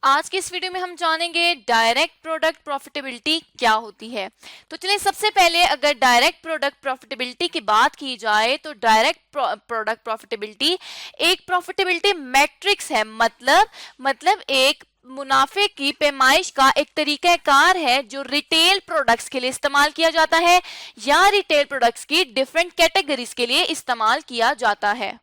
आज की इस वीडियो में हम जानेंगे डायरेक्ट प्रोडक्ट प्रॉफिटेबिलिटी क्या होती है। तो चलिए सबसे पहले अगर डायरेक्ट प्रोडक्ट प्रॉफिटेबिलिटी की बात की जाए तो डायरेक्ट प्रोडक्ट प्रॉफिटेबिलिटी एक प्रॉफिटेबिलिटी मैट्रिक्स है। मतलब एक मुनाफे की पैमाइश का एक तरीकाकार है जो रिटेल प्रोडक्ट्स के लिए इस्तेमाल किया जाता है या रिटेल प्रोडक्ट्स की डिफरेंट कैटेगरीज के लिए इस्तेमाल किया जाता है।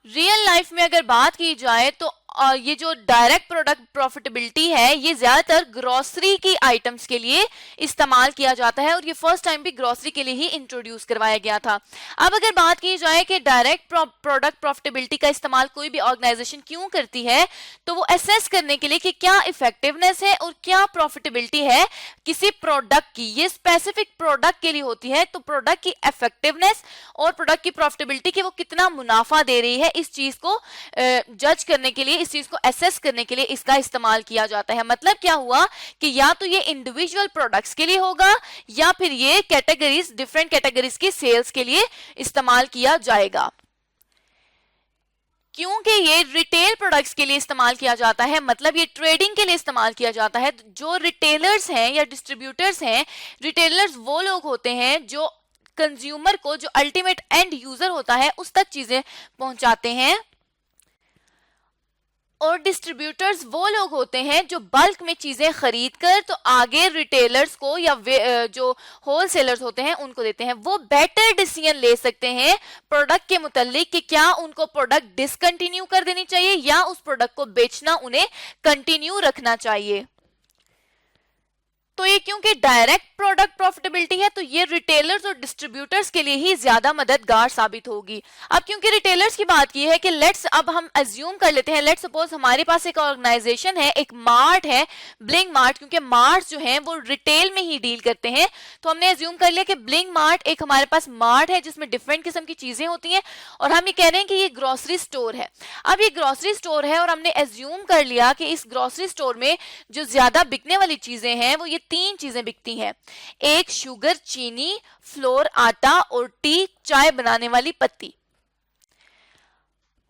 रियल लाइफ में अगर बात की जाए तो ये जो डायरेक्ट प्रोडक्ट प्रॉफिटेबिलिटी है ये ज्यादातर ग्रोसरी की आइटम्स के लिए इस्तेमाल किया जाता है और ये फर्स्ट टाइम भी ग्रोसरी के लिए ही इंट्रोड्यूस करवाया गया था। अब अगर बात की जाए कि डायरेक्ट प्रोडक्ट प्रॉफिटेबिलिटी का इस्तेमाल कोई भी ऑर्गेनाइजेशन क्यों करती है तो वो असेस करने के लिए कि क्या इफेक्टिवनेस है और क्या प्रॉफिटेबिलिटी है किसी प्रोडक्ट की। ये स्पेसिफिक प्रोडक्ट के लिए होती है, तो प्रोडक्ट की इफेक्टिवनेस और प्रोडक्ट की प्रॉफिटेबिलिटी की वो कितना मुनाफा दे रही है इस चीज को जज करने के लिए, इस चीज को एसेस करने के लिए इसका इस्तेमाल किया जाता है। मतलब क्या हुआ कि या तो ये इंडिविजुअल प्रोडक्ट्स के लिए होगा या फिर ये कैटेगरीज डिफरेंट कैटेगरीज की सेल्स के लिए इस्तेमाल किया जाएगा। क्योंकि ये रिटेल प्रोडक्ट्स के लिए इस्तेमाल किया जाता है, मतलब ये ट्रेडिंग के लिए इस्तेमाल किया जाता है। जो रिटेलर्स हैं या डिस्ट्रीब्यूटर्स हैं, रिटेलर्स वो लोग होते हैं जो कंज्यूमर को, जो अल्टीमेट एंड यूजर होता है, उस तक चीजें पहुंचाते हैं, और डिस्ट्रीब्यूटर्स वो लोग होते हैं जो बल्क में चीजें खरीद कर तो आगे रिटेलर्स को या जो होलसेलर्स होते हैं उनको देते हैं। वो बेटर डिसीजन ले सकते हैं प्रोडक्ट के मुतालिक कि क्या उनको प्रोडक्ट डिसकंटिन्यू कर देनी चाहिए या उस प्रोडक्ट को बेचना उन्हें कंटिन्यू रखना चाहिए। तो ये क्योंकि डायरेक्ट प्रोडक्ट प्रॉफिटेबिलिटी है तो ये रिटेलर्स और डिस्ट्रीब्यूटर्स के लिए ही ज्यादा मददगार साबित होगी। अब क्योंकि रिटेलर्स की बात की है कि अब हम अज्यूम कर लेते हैं, लेट्स सपोज हमारे पास एक ऑर्गेनाइजेशन है, एक मार्ट है, ब्लिंग मार्ट। क्योंकि मार्ट जो है वो रिटेल में ही डील करते हैं, तो हमने अज्यूम कर लिया कि ब्लिंग मार्ट एक हमारे पास मार्ट है जिसमें डिफरेंट किस्म की चीजें होती हैं और हम ये कह रहे हैं कि ये ग्रोसरी स्टोर है। अब ये ग्रोसरी स्टोर है और हमने अज्यूम कर लिया कि इस ग्रोसरी स्टोर में जो ज्यादा बिकने वाली चीजें हैं वो ये 3 चीजें बिकती हैं। एक शुगर, चीनी, फ्लोर, आटा और टी, चाय बनाने वाली पत्ती।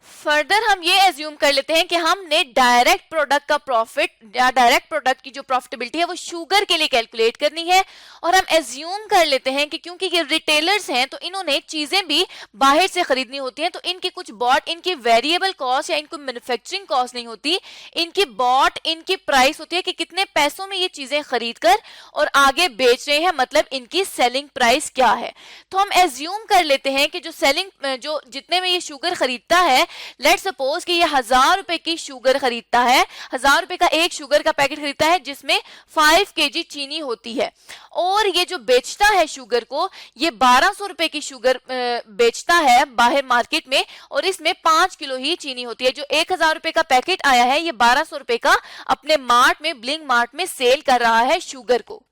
फर्दर हम ये एज्यूम कर लेते हैं कि हमने डायरेक्ट प्रोडक्ट का प्रॉफिट या डायरेक्ट प्रोडक्ट की जो प्रॉफिटेबिलिटी है वो शुगर के लिए कैलकुलेट करनी है, और हम एज्यूम कर लेते हैं कि क्योंकि ये रिटेलर्स हैं तो इन्होंने चीजें भी बाहर से खरीदनी होती हैं, तो इनकी कुछ बॉट, इनकी वेरिएबल कॉस्ट या इनको मैन्युफैक्चरिंग कॉस्ट नहीं होती, इनकी बॉट, इनकी प्राइस होती है कि कितने पैसों में ये चीजें खरीद कर और आगे बेच रहे हैं, मतलब इनकी सेलिंग प्राइस क्या है। तो हम एज्यूम कर लेते हैं कि जो जितने में ये शुगर खरीदता है, लेट्स सपोज कि ये 1000 रुपए की शुगर खरीदता है, 1000 रुपए का एक शुगर का पैकेट खरीदता है जिसमें 5 kg चीनी होती है, और ये जो बेचता है शुगर को, ये 1200 रुपए की शुगर बेचता है बाहर मार्केट में, और इसमें 5 किलो ही चीनी होती है। जो 1000 रुपए का पैकेट आया है ये 1200 रुपए का अपने मार्ट में, ब्लिंग मार्ट में सेल कर रहा है शुगर को।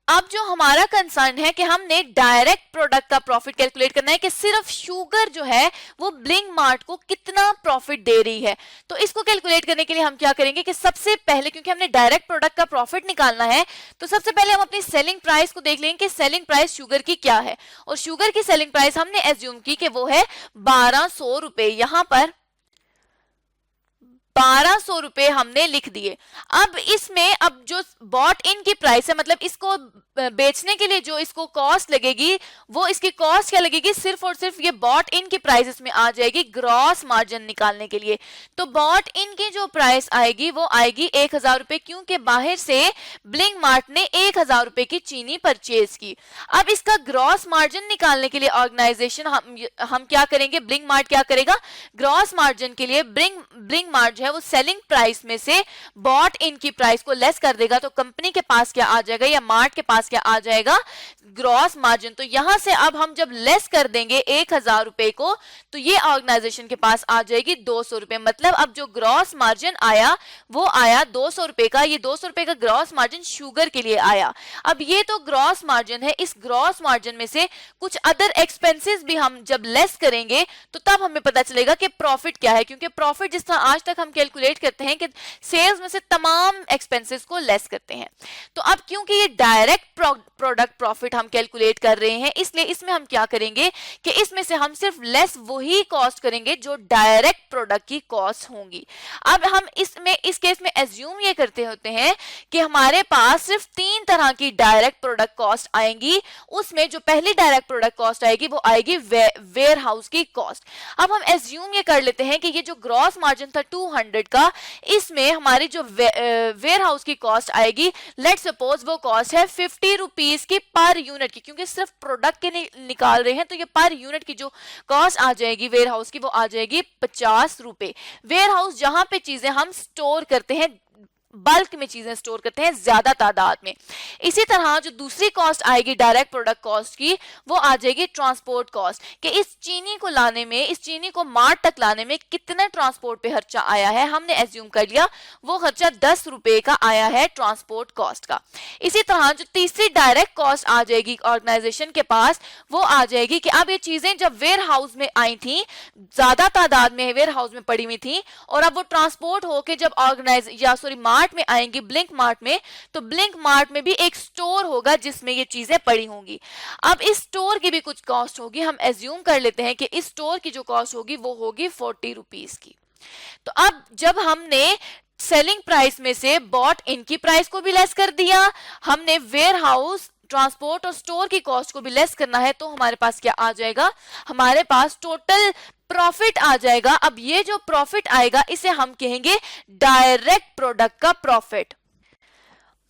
अब जो हमारा कंसर्न है कि हमने डायरेक्ट प्रोडक्ट का प्रॉफिट कैलकुलेट करना है कि सिर्फ शुगर जो है वो ब्लिंग मार्ट को कितना प्रॉफिट दे रही है। तो इसको कैलकुलेट करने के लिए हम क्या करेंगे कि सबसे पहले, क्योंकि हमने डायरेक्ट प्रोडक्ट का प्रॉफिट निकालना है, तो सबसे पहले हम अपनी सेलिंग प्राइस को देख लेंगे कि सेलिंग प्राइस शुगर की क्या है, और शुगर की सेलिंग प्राइस हमने एज्यूम की कि वो है 1200 रुपए। यहां पर 1200 रुपए हमने लिख दिए। अब इसमें अब जो बॉट इन की प्राइस है, मतलब इसको बेचने के लिए जो इसको कॉस्ट लगेगी, वो इसकी कॉस्ट क्या लगेगी, सिर्फ और सिर्फ ये बॉट इन की प्राइस इसमें आ जाएगी ग्रॉस मार्जिन निकालने के लिए। तो बॉट इन की जो प्राइस आएगी वो आएगी 1000 रुपए, क्योंकि बाहर से ब्लिंग मार्ट ने 1000 रुपए की चीनी परचेज की। अब इसका ग्रॉस मार्जिन निकालने के लिए ऑर्गेनाइजेशन हम क्या करेंगे, ब्लिंग मार्ट क्या करेगा, ग्रॉस मार्जिन के लिए ब्लिंग मार्ट वो सेलिंग प्राइस में से बॉट इन की प्राइस को लेस कर देगा, तो कंपनी के पास क्या आ जाएगा या मार्ट के पास क्या आ जाएगा, ग्रॉस मार्जिन। तो यहां से अब हम जब लेस कर देंगे 1000 रुपए को, तो ये ऑर्गेनाइजेशन के पास आ जाएगी 200 रुपए। मतलब अब जो ग्रॉस मार्जिन आया वो आया 200 रुपए का। ये 200 रुपए का ग्रॉस मार्जिन शुगर के लिए आया। अब ये तो ग्रॉस मार्जिन है, इस ग्रॉस मार्जिन में से कुछ अदर एक्सपेंसेस भी हम जब लेस करेंगे तो तब हमें पता चलेगा कि प्रॉफिट क्या है, क्योंकि प्रॉफिट जिस तरह आज तक हम कैलकुलेट करते हैं कि सेल्स में से तमाम एक्सपेंसेस को लेस करते हैं। तो अब क्योंकि ये डायरेक्ट प्रोडक्ट प्रॉफिट हम कैलकुलेट कर रहे हैं, इसलिए इसमें हम क्या करेंगे कि इसमें से हम सिर्फ लेस वही कॉस्ट करेंगे जो डायरेक्ट प्रोडक्ट की कॉस्ट होंगी। अब हम इस केस में एज्यूम ये करते होते हैं कि हमारे पास सिर्फ 3 तरह की डायरेक्ट प्रोडक्ट कॉस्ट आएंगी। उसमें जो पहली डायरेक्ट प्रोडक्ट कॉस्ट आएगी वो आएगी वेयर हाउस की कॉस्ट। अब हम एज्यूम ये कर लेते हैं कि ये जो ग्रॉस मार्जिन था 200 का, इसमें हमारी जो वेयर हाउस की कॉस्ट आएगी, लेट्स सपोज वो कॉस्ट है 50 रुपीज की पर यूनिट की, क्योंकि सिर्फ प्रोडक्ट के निकाल रहे हैं तो ये पर यूनिट की जो कॉस्ट आ जाएगी वेयर हाउस की वो आ जाएगी 50 रुपए। वेयर हाउस जहां पे चीजें हम स्टोर करते हैं, बल्क में चीजें स्टोर करते हैं ज्यादा तादाद में। इसी तरह जो दूसरी कॉस्ट आएगी डायरेक्ट प्रोडक्ट कॉस्ट की, वो आ जाएगी ट्रांसपोर्ट कॉस्ट, कि इस चीनी को लाने में, इस चीनी को मार्ट तक लाने में कितना ट्रांसपोर्ट पे खर्चा आया है, हमने एज्यूम कर लिया वो खर्चा 10 रुपए का आया है ट्रांसपोर्ट कॉस्ट का। इसी तरह जो तीसरी डायरेक्ट कॉस्ट आ जाएगी ऑर्गेनाइजेशन के पास, वो आ जाएगी कि अब ये चीजें जब वेयर हाउस में आई थी, ज्यादा तादाद में वेयर हाउस में पड़ी हुई थी, और अब वो ट्रांसपोर्ट होके जब मार्ट में आएंगी, ब्लिंक मार्ट में, तो ब्लिंक मार्ट में भी एक स्टोर होगा जिसमें ये चीजें पड़ी होंगी। अब इस स्टोर की भी कुछ कॉस्ट होगी, हम एज्यूम कर लेते हैं कि इस स्टोर की जो कॉस्ट होगी वो होगी 40 रुपीज की। तो अब जब हमने सेलिंग प्राइस में से बॉट इन की प्राइस को भी लेस कर दिया, हमने वेयर हाउस, ट्रांसपोर्ट और स्टोर की कॉस्ट को भी लेस करना है, तो हमारे पास क्या आ जाएगा, हमारे पास टोटल प्रॉफिट आ जाएगा। अब ये जो प्रॉफिट आएगा इसे हम कहेंगे डायरेक्ट प्रोडक्ट का प्रॉफिट।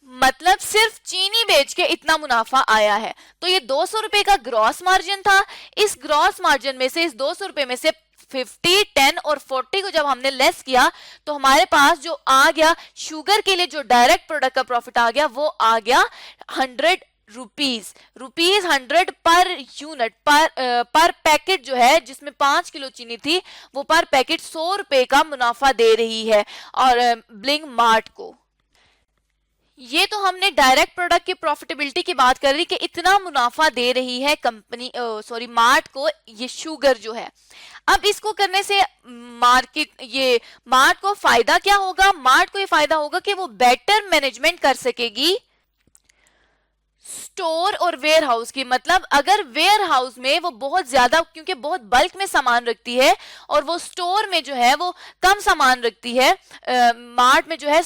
मतलब सिर्फ चीनी बेच के इतना मुनाफा आया है। तो ये 200 रुपए का ग्रॉस मार्जिन था। इस ग्रॉस मार्जिन में से, इस 200 रुपए में से 50, 10 और 40 को जब हमने लेस किया तो हमारे पास जो आ गया शुगर के लिए जो डायरेक्ट प्रोडक्ट का प्रॉफिट आ गया वो आ गया 100 रुपीज 100 पर यूनिट, पर पैकेट जो है, जिसमें 5 किलो चीनी थी, वो पर पैकेट 100 रुपए का मुनाफा दे रही है और ब्लिंक मार्ट को। ये तो हमने डायरेक्ट प्रोडक्ट की प्रॉफिटेबिलिटी की बात कर रही कि इतना मुनाफा दे रही है कंपनी, मार्ट को ये शुगर जो है। अब इसको करने से मार्ट को फायदा क्या होगा? मार्ट को ये फायदा होगा कि वो बेटर मैनेजमेंट कर सकेगी स्टोर और वेयर हाउस की। मतलब अगर वेयर हाउस में वो बहुत ज्यादा, क्योंकि बहुत बल्क में सामान रखती है, और वो स्टोर में जो है वो कम सामान रखती है, मार्ट में जो है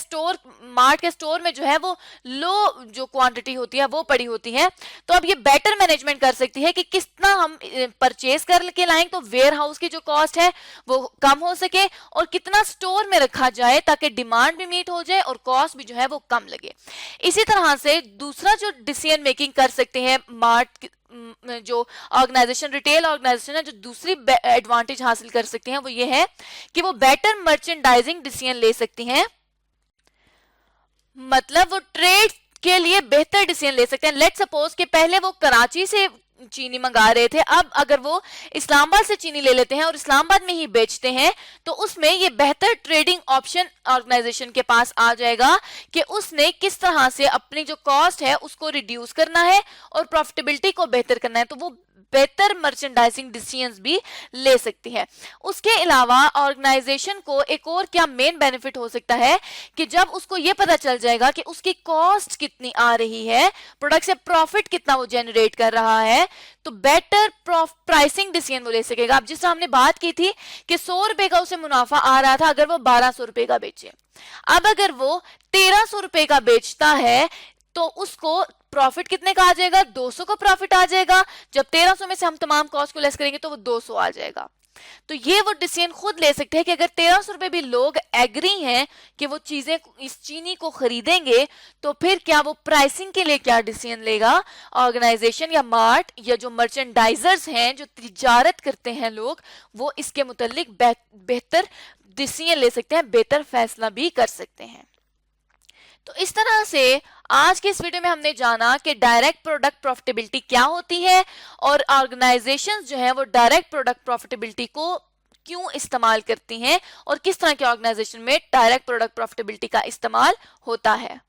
मार्ट के स्टोर में जो है वो लो जो क्वांटिटी होती है वो पड़ी होती है, तो अब ये बेटर मैनेजमेंट कर सकती है कि कितना हम परचेज करके लाएंगे तो वेयर हाउस की जो कॉस्ट है वो कम हो सके, और कितना स्टोर में रखा जाए ताकि डिमांड भी मीट हो जाए और कॉस्ट भी जो है वो कम लगे। इसी तरह से दूसरा जो डिसीजन मेकिंग कर सकते हैं मार्ट जो ऑर्गेनाइजेशन, रिटेल ऑर्गेनाइजेशन है, जो दूसरी एडवांटेज हासिल कर सकते हैं वो ये है कि वो बेटर मर्चेंडाइजिंग डिसीजन ले सकती हैं। मतलब वो ट्रेड के लिए बेहतर डिसीजन ले सकते हैं। लेट्स सपोज कि पहले वो कराची से चीनी मंगा रहे थे, अब अगर वो इस्लामाबाद से चीनी ले लेते हैं और इस्लामाबाद में ही बेचते हैं, तो उसमें ये बेहतर ट्रेडिंग ऑप्शन ऑर्गेनाइजेशन के पास आ जाएगा कि उसने किस तरह से अपनी जो कॉस्ट है उसको रिड्यूस करना है और प्रॉफिटेबिलिटी को बेहतर करना है, तो वो बेहतर मर्चेंडाइजिंग डिसीजंस भी ले सकती है। उसके अलावा ऑर्गेनाइजेशन को एक और क्या मेन बेनिफिट हो सकता है कि जब उसको ये पता चल जाएगा कि उसकी कॉस्ट कितनी आ रही है, प्रोडक्ट से प्रॉफिट कितना वो जनरेट कर रहा है, तो बेटर प्राइसिंग डिसीजन वो ले सकेगा। अब जिस हमने बात की थी कि 100 रुपए का उसे मुनाफा आ रहा था अगर वो 1200 रुपए का बेचे, अब अगर वो 1300 रुपए का बेचता है तो उसको प्रॉफिट कितने का आ जाएगा? 200 का प्रॉफिट आ जाएगा। जब 1300 में से हम तमाम कॉस्ट को लेस करेंगे तो वो 200 आ जाएगा। तो ये वो डिसीजन खुद ले सकते हैं कि अगर 1300 रुपए भी लोग एग्री हैं कि वो चीजें इस चीनी को खरीदेंगे, तो फिर क्या वो प्राइसिंग के लिए क्या डिसीजन लेगा? ऑर्गेनाइजेशन या मार्ट या जो मर्चेंडाइजर्स हैं, जो तिजारत करते हैं लोग, वो इसके मुतालिक बेहतर डिसीजन ले सकते हैं, बेहतर फैसला भी कर सकते हैं। तो इस तरह से आज के इस वीडियो में हमने जाना कि डायरेक्ट प्रोडक्ट प्रॉफिटेबिलिटी क्या होती है और ऑर्गेनाइजेशंस जो है वो डायरेक्ट प्रोडक्ट प्रॉफिटेबिलिटी को क्यों इस्तेमाल करती हैं और किस तरह के ऑर्गेनाइजेशन में डायरेक्ट प्रोडक्ट प्रॉफिटेबिलिटी का इस्तेमाल होता है।